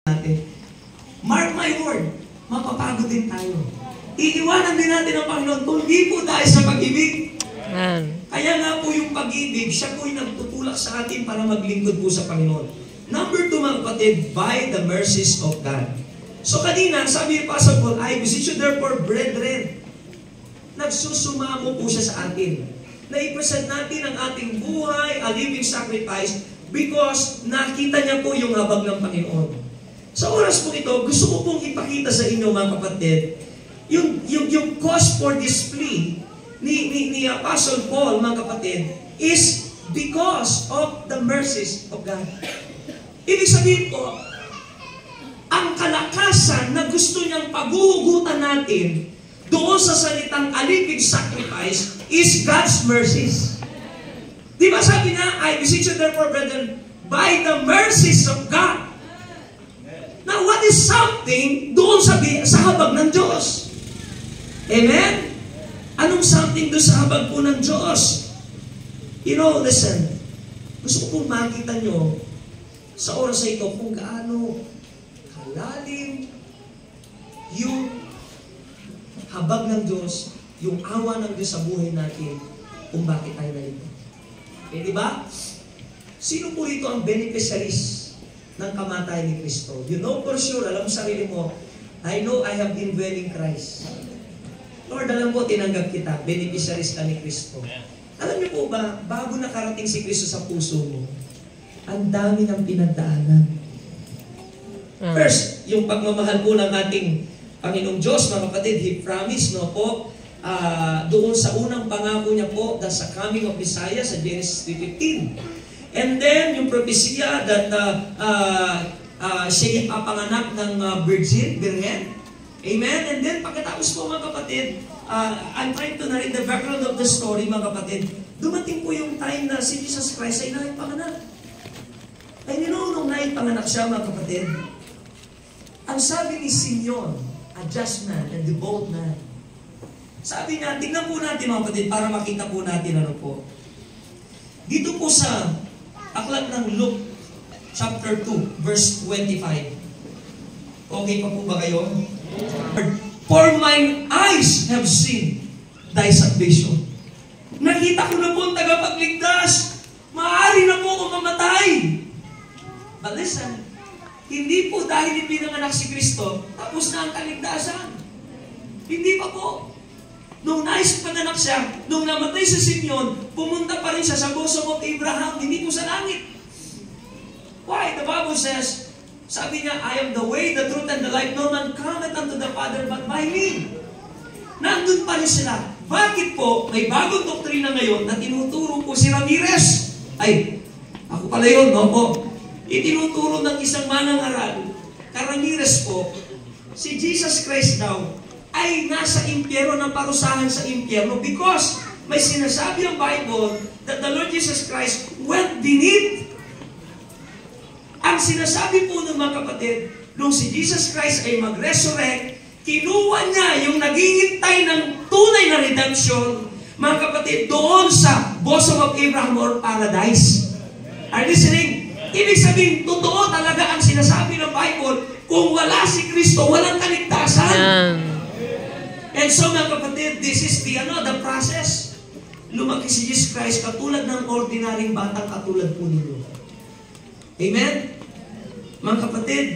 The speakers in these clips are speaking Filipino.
natin. Mark my word, mapapagod din tayo. Iiwanan din natin ang Panginoon kung di po dahil sa pag-ibig. Kaya nga po yung pag-ibig, siya po yung nagtutulak sa atin para maglingkod po sa Panginoon. Number 2, mga kapatid, by the mercies of God. So kanina, sabi ni Pastor Paul, I beseech you therefore, brethren, nagsusumamo po siya sa atin. Na-present natin ang ating buhay, a living sacrifice, because nakita niya po yung habag ng Panginoon. Sa oras po ito, gusto ko pong ipakita sa inyo, mga kapatid, yung cause for this plea ni Apostle Paul, mga kapatid, is because of the mercies of God. Ibig sabihin po, ang kalakasan na gusto niyang paghuhugutan natin doon sa salitang alipid sacrifice is God's mercies. Di ba sabi na, I beseech you therefore, brethren, by the mercies of God. Now, what is something doon sa habag ng Diyos? Amen? Anong something doon sa habag po ng Diyos? You know, listen, gusto ko pong makita nyo sa oras na ito kung gaano kalalim yung habag ng Diyos, yung awa ng Diyos sa buhay natin, kung bakit tayo narito. Eh, di ba? Sino po rito ang beneficiaries ng kamatayan ni Kristo? You know for sure, alam mo sarili mo, I know I have been well in Christ. Lord, alam ko, tinanggap kita, beneficiaries ka ni Kristo. Alam niyo po ba, bago nakarating si Kristo sa puso mo, ang dami ng pinagdaanan. First, yung pagmamahal po ng ating Panginoong Diyos, mga kapatid, He promised, no po, doon sa unang pangako niya po, sa coming of Messiah, sa Genesis 3:15. And then, yung propesya that siya ipapanganak ng virgin. Amen? And then, pagkatapos po, mga kapatid, I'm trying to narrate the background of the story, mga kapatid. Dumating po yung time na si Jesus Christ ay naipanganak. Ay, nung naipanganak siya, mga kapatid, ang sabi ni Simeon, a just man, a devout man, sabi niya, tingnan po natin, mga kapatid, para makita po natin ano po. Dito po sa aklat ng Luke, chapter 2, verse 25. Okay pa po ba kayo? For mine eyes have seen thy salvation. Nakita ko na po ang tagapagligtas. Maaari na po akong mamatay. But listen, hindi po dahil ipinanganak si Kristo, tapos na ang kaligtasan. Hindi pa po. Nung nais panganak siya, nung namatay si Simeon, pumunta pa rin siya sa bosom of Abraham, hindi po sa langit. Why? The Bible says, sabi niya, I am the way, the truth, and the life. No man cometh unto the Father but by me. Nandun pa rin sila. Bakit po, may bagong doktrina ngayon na tinuturo po si Ramirez? Ay, ako pala yun, no po? Itinuturo ng isang manangaral, Ramirez po, si Jesus Christ daw, ay nasa impyerno, ng parusahan sa impyerno because may sinasabi ang Bible that the Lord Jesus Christ went beneath. Ang sinasabi po ng mga kapatid, nung si Jesus Christ ay mag-resurrect, kinuha niya yung naghihintay ng tunay na redemption, mga kapatid, doon sa bosom of Abraham or paradise. Are you listening? Ibig sabihin, totoo talaga ang sinasabi ng Bible, kung wala si Kristo, walang kaligtasan. And so, mga kapatid, this is the process. Lumaki si Jesus Christ katulad ng ordinaryong batang katulad po ninyo. Amen? Mga kapatid,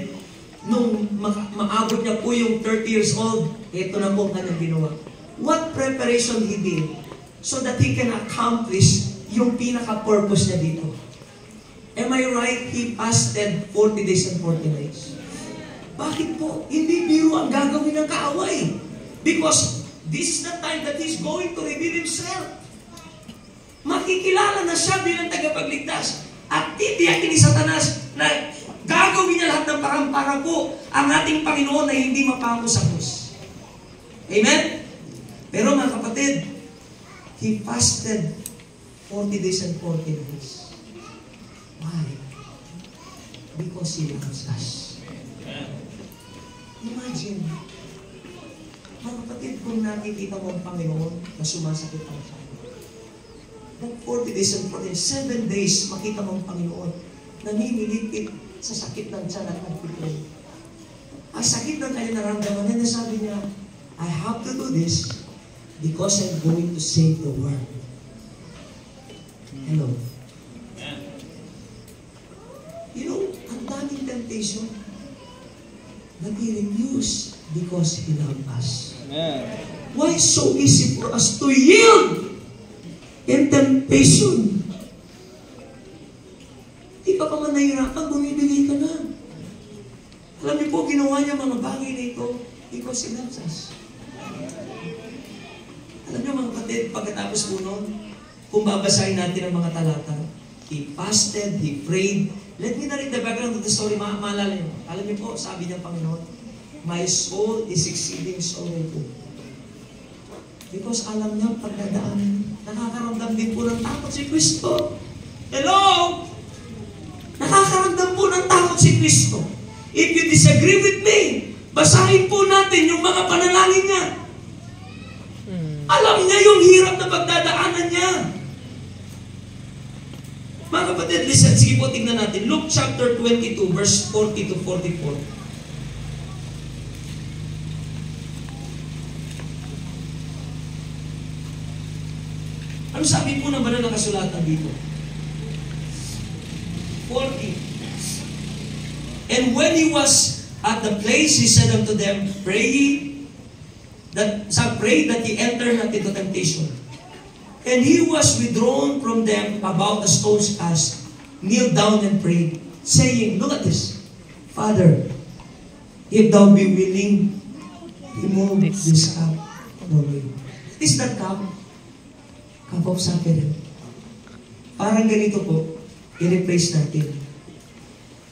nung maabot niya po yung 30 years old, ito na po ang kanyang ginawa. What preparation he did so that he can accomplish yung pinaka-purpose niya dito? Am I right? He fasted 40 days and 40 nights. Bakit po? Hindi biro ang gagawin ng kaaway. Because this is the time that he's going to reveal himself. Makikilala na siya bilang tagapagligtas. At titiyakin ni Satanas na gagawin niya lahat ng parang para po ang ating Panginoon na hindi mapako sa krus. Amen? Pero mga kapatid, he fasted 40 days and 40 nights. Why? Because he loves us. Imagine, mga kapatid, kung nakikita mo ang Panginoon na sumasakit ang siya. Nang 40 days and 7 days, makita mo ang Panginoon na ninilipit sa sakit ng tiyan at nagpipray. ang sakit ng kanyang naramdaman niya, sabi niya, I have to do this because I'm going to save the world. Hello? You know, ang daming temptation, but He refused because He loved us. Why is so easy for us to yield in temptation? Di pa man nahihirapan, bumibigay ka na. Alam niyo po, ginawa niya mga bagay na ito because He loves us. Alam niyo mga kapatid, pagkatapos po noon, kung babasahin natin ang mga talata, He fasted, He prayed. Let me narrate the background of the story. Maalala niyo. Alam niyo po, sabi niya Panginoon, my soul is exceeding sorrowful. Because alam niya, pagdadaanan, nakakaramdam din po ng takot si Kristo. Hello? Nakakaramdam po ng takot si Kristo. If you disagree with me, basahin po natin yung mga panalangin niya. Alam niya yung hirap na pagdadaanan niya. Mga kapatid, listen, sige po, tingnan natin. Luke chapter 22, verse 40 to 44. Ano sabi po ng banal na kasulatan dito? 40. And when He was at the place, He said unto them, pray that ye enter not into temptation. And He was withdrawn from them about a stone's cast, kneeled down and prayed, saying, look at this, Father, if Thou be willing, remove this cup from me. Is that cup? Cup of suffering. Parang ganito po, i-replace natin.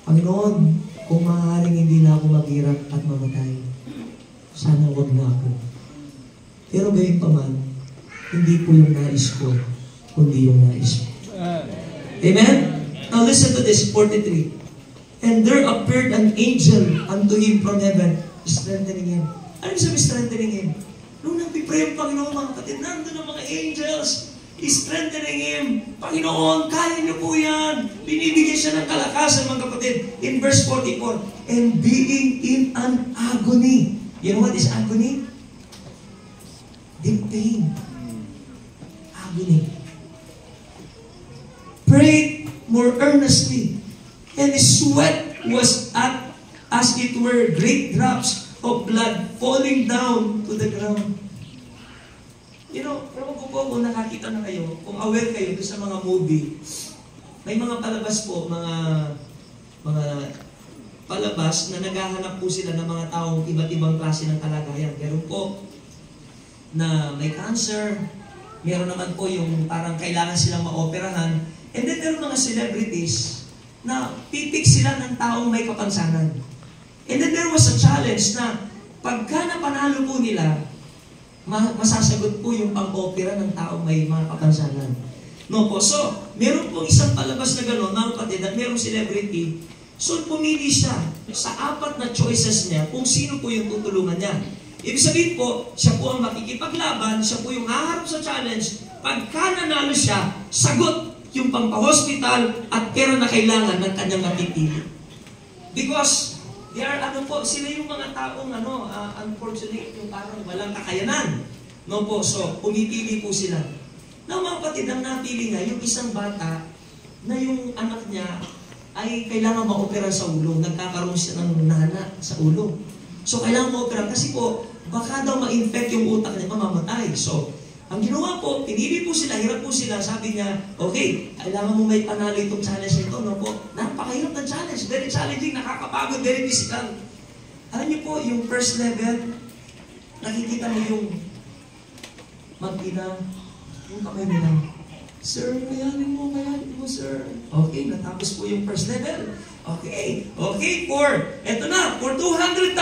Panginoon, kung maaaring hindi na ako maghirap at mamatay, sana wag na ako. Pero gayon pa man, hindi po yung nais ko, kundi yung nais mo. Amen? Now listen to this, 43. And there appeared an angel unto him from heaven, strengthening him. Ano sabi strengthening him? Nung nagpipray ang Panginoon, mga kapatid, nandun ang mga angels, strengthening him. Panginoon, kaya niyo po yan. Binibigyan siya ng kalakasan, mga kapatid. In verse 44, and being in an agony. You know what is agony? Deep pain. Agony. Prayed more earnestly, and his sweat was as it were great drops of blood falling down to the ground. You know, pero kung nakakita na kayo, kung aware kayo doon sa mga movie, may mga palabas po, mga palabas na naghahanap po sila ng mga taong iba't ibang klase ng kalagayan. Meron po na may cancer, meron naman po yung parang kailangan silang maoperahan, and then meron mga celebrities na pipik sila ng taong may kapansanan. And then there was a challenge na pagka napanalo po nila, masasagot po yung pang-opera ng taong may mga kapansanan. No po, so, meron pong isang palabas na gano'n, mga kapatid, at merong celebrity, so pumili siya sa 4 na choices niya kung sino po yung tutulungan niya. Ibig sabihin po, siya po ang makikipaglaban, siya po yung haharap sa challenge. Pagka nanalo siya, sagot yung pangpa-hospital at pera na kailangan ng kanyang mapipili. Because, they are, sila yung mga taong, unfortunate, yung parang walang kakayanan. No po, so, pumipili po sila. Now, mga kapatid, ang napili niya, yung isang bata na yung anak niya ay kailangan ma-opera sa ulo. Nagkakaroon siya ng nana sa ulo. So, kailangan ma-opera kasi po, baka daw ma-infect yung utak niya, mamamatay. So, ang ginawa po, pinili po sila, hirap po sila, sabi niya, okay, kailangan mo may panalo itong challenge nito, no po? Napakahirap na challenge, very challenging, nakakapagod, very physical. Alam niyo po, yung first level, nakikita mo yung mag-ina, yung kamay mo lang, sir, kayanin mo, sir. Okay, natapos po yung first level. Okay, eto na, for 200,000.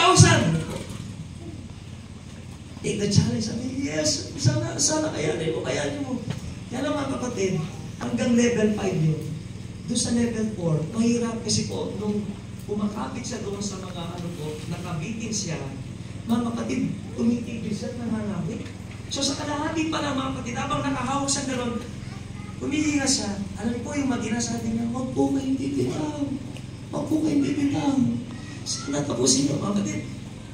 Take the challenge. Sabi, yes, sana kayanin mo. Kaya lang mga kapatid, hanggang level 5 yun. Doon sa level 4, mahirap kasi po, nung kumakapit siya doon sa mga nakabitin siya, mga kapatid, tumitigil siya at nanganapit. So sa kalahati pa lang mga kapatid, habang nakahawak siya gano'n, humihinga siya. Alam po yung mag-ina, sabi niya, huwag po kayong bibitaw. Sana tapusin niyo, mga kapatid.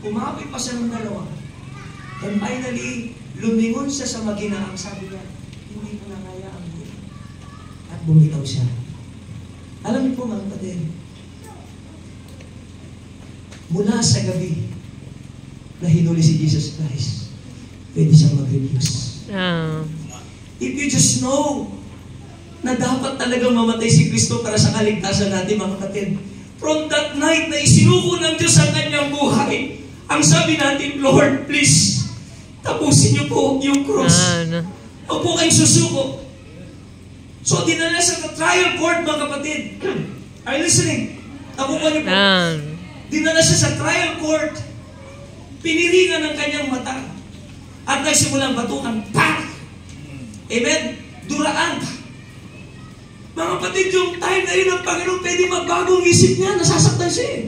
Umapit pa siya ng dalawa. And finally, lumingon siya sa maginaang. Sabi niya, hindi ko na kaya ang buhay. At bumitaw siya. Alam niyo po, mga kapatid, mula sa gabi na hinuli si Jesus Christ, pwede siyang mag-refuse. If you just know na dapat talagang mamatay si Kristo para sa kaligtasan natin, mga kapatid, from that night na isinuko ng Diyos ang kanyang buhay, ang sabi natin, Lord, please, tapusin niyo po yung cross. Huwag po kayong susuko. So, dinala sa trial court, mga kapatid. Are you listening? Tapukan niyo po. Dinala siya sa trial court. Piniringan ng kanyang mata. At nagsimulang batukan. Pak! Amen? Duraan. Mga kapatid, yung time na rin ng Panginoon, pwede magbagong isip niya, nasasaktan siya eh.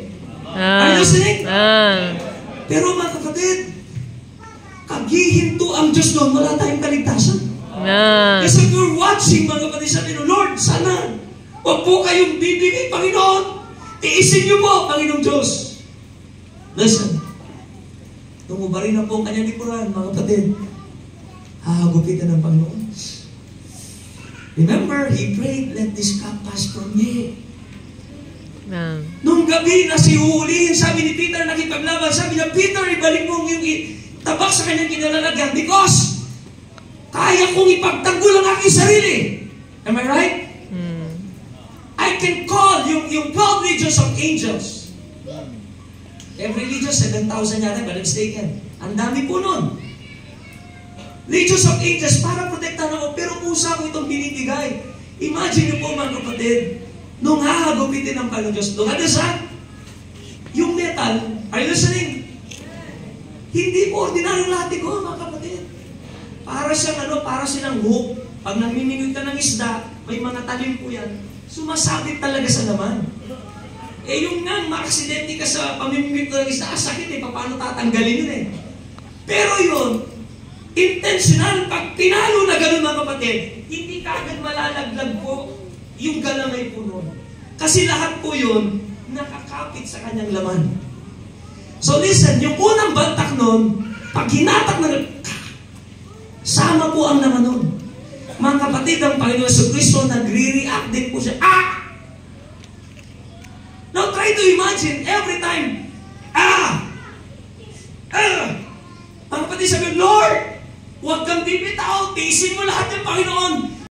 Are you listening? Pero mga kapatid, kagihinto ang Diyos doon, wala tayong kaligtasan. Kasi you're watching, mga kapatid, sabi nyo, Lord, sana, huwag po kayong bibigay, Panginoon. Tiisin niyo po, Panginoong Diyos. Listen, tumubarin na po ang kanyang lipunan, mga kapatid. Hahagupitan ng Panginoon. Remember, he prayed, let this cup pass from me. Nung gabi na sihuhulihin, sabi ni Peter, nakipaglaban, sabi niya, Peter, ibalik mo yung tabak sa kanyang kinalalagyan because kaya kong ipagtanggol ang aking sarili. Am I right? I can call yung 12 legions of angels. Every legion, 7,000 yata, but I'm mistaken. Ang dami po nun. Legions of angels para protektahan ako, pero pusa ko itong binibigay. Imagine niyo po, mga kapatid, nung hahagupitin ng Panginoon Diyos, look at this, ha? Yung metal, are you listening? Hindi po ordinaryong latigo, mga kapatid. Para silang hook. Pag namimingoy ka ng isda, may mga talim po yan. Sumasabit talaga sa laman. Yung nga, ma-aksidente ka sa pamimimit ng isda, sakit eh, paano tatanggalin yun eh. Pero yun, intentional, pag pinalo na gano'n, mga kapatid, hindi ka agad malalaglag po yung galamay po nun. Kasi lahat po yun, nakakapit sa kanyang laman. So listen, yung unang bantak nun, pag hinatak na, sama po ang laman nun. Mga kapatid, ang Panginoon sa Kristo, nagre-react din po siya. Now try to imagine, every time, mga kapatid, sabi, Lord, huwag kang bibitaw, tiisin mo lahat ng Panginoon.